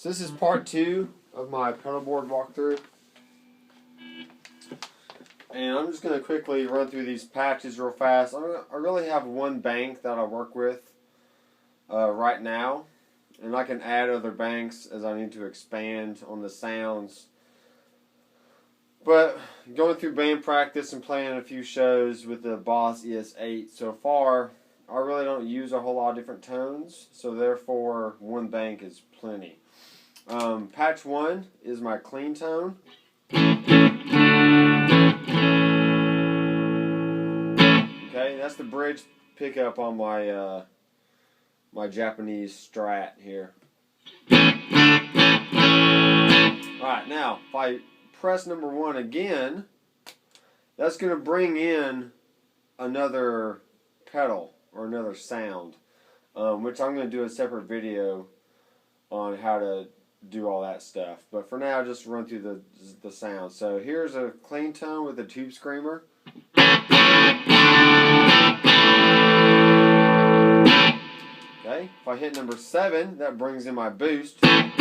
So this is part 2 of my pedalboard walkthrough. And I'm just going to quickly run through these patches real fast. I really have one bank that I work with right now. And I can add other banks as I need to expand on the sounds. But going through band practice and playing a few shows with the Boss ES-8 so far, I really don't use a whole lot of different tones. So therefore, one bank is plenty. Patch 1 is my clean tone. Okay, that's the bridge pickup on my my Japanese Strat here. Alright, now if I press number 1 again, that's going to bring in another pedal or another sound, which I'm going to do a separate video on how to do all that stuff. But for now, just run through the sound. So here's a clean tone with a tube screamer. Okay, if I hit number 7, that brings in my boost. Alright,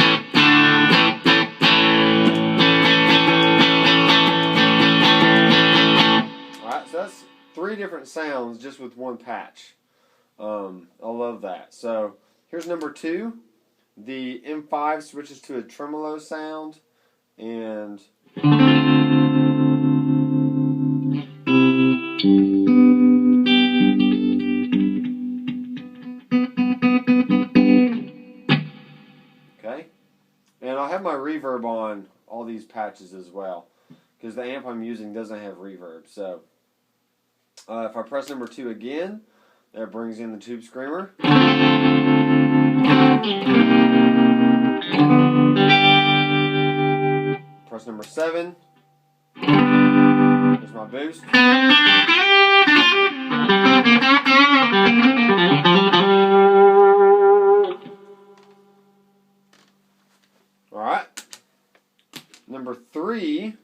so that's 3 different sounds just with one patch. I love that. So here's number 2. The M5 switches to a tremolo sound, and okay, and I'll have my reverb on all these patches as well, because the amp I'm using doesn't have reverb. So if I press number 2 again, that brings in the tube screamer. Press number 7. There's my boost. Alright. Number 3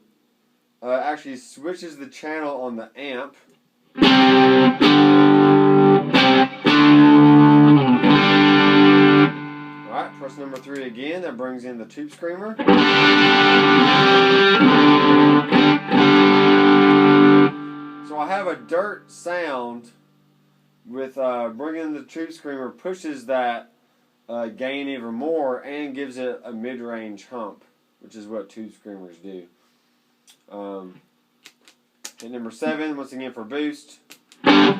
actually switches the channel on the amp. Alright, press number 3 again, that brings in the tube screamer. So I have a dirt sound with bringing the tube screamer, pushes that gain even more and gives it a mid-range hump, which is what tube screamers do. Hit number 7 once again for boost. Okay.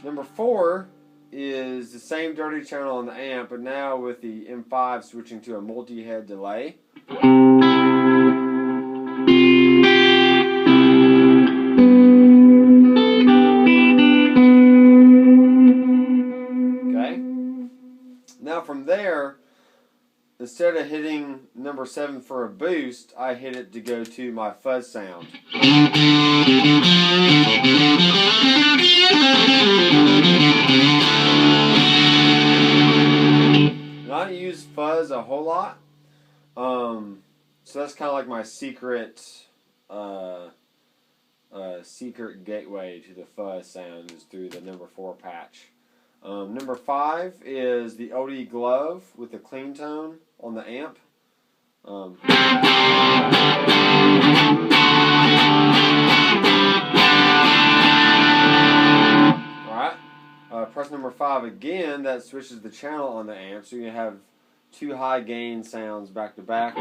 Number 4 is the same dirty channel on the amp, but now with the M5 switching to a multi-head delay. Okay. Now from there, instead of hitting number 7 for a boost, I hit it to go to my fuzz sound. And I don't use fuzz a whole lot, so that's kind of like my secret secret gateway to the fuzz sound is through the number 4 patch. Number 5 is the OD glove with the clean tone on the amp. Alright, press number 5 again, that switches the channel on the amp, so you have 2 high gain sounds back to back.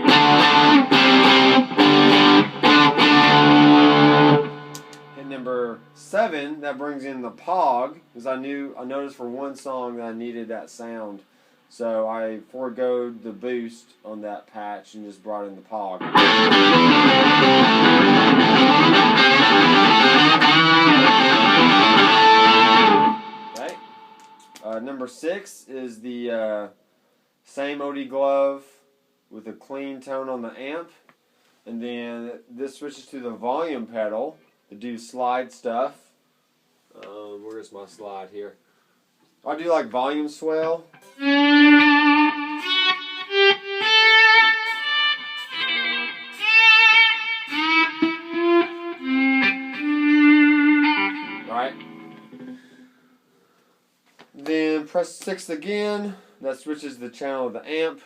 Hit number 7, that brings in the POG, because I noticed for one song that I needed that sound, so I foregoed the boost on that patch and just brought in the POG. Okay. Number 6 is the same OD glove with a clean tone on the amp, and then this switches to the volume pedal to do slide stuff. Where's my slide here? I do like volume swell. Then press 6 again. That switches the channel of the amp.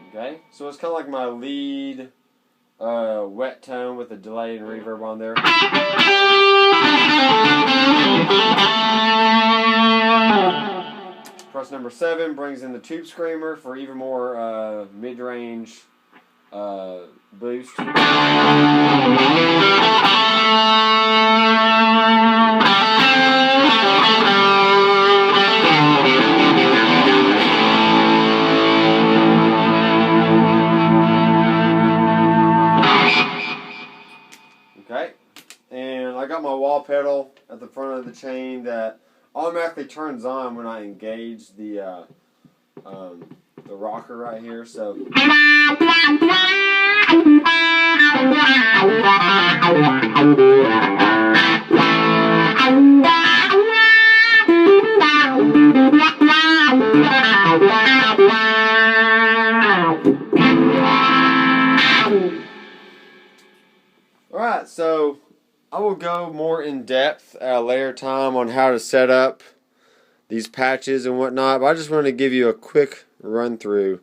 Okay, so it's kind of like my lead wet tone with a delay and reverb on there. Press number 7 brings in the tube screamer for even more mid-range boost. Okay, and I got my wall pedal at the front of the chain that automatically turns on when I engage the rocker right here. So alright, so I will go more in depth at a later time on how to set up these patches and whatnot, but I just wanted to give you a quick run through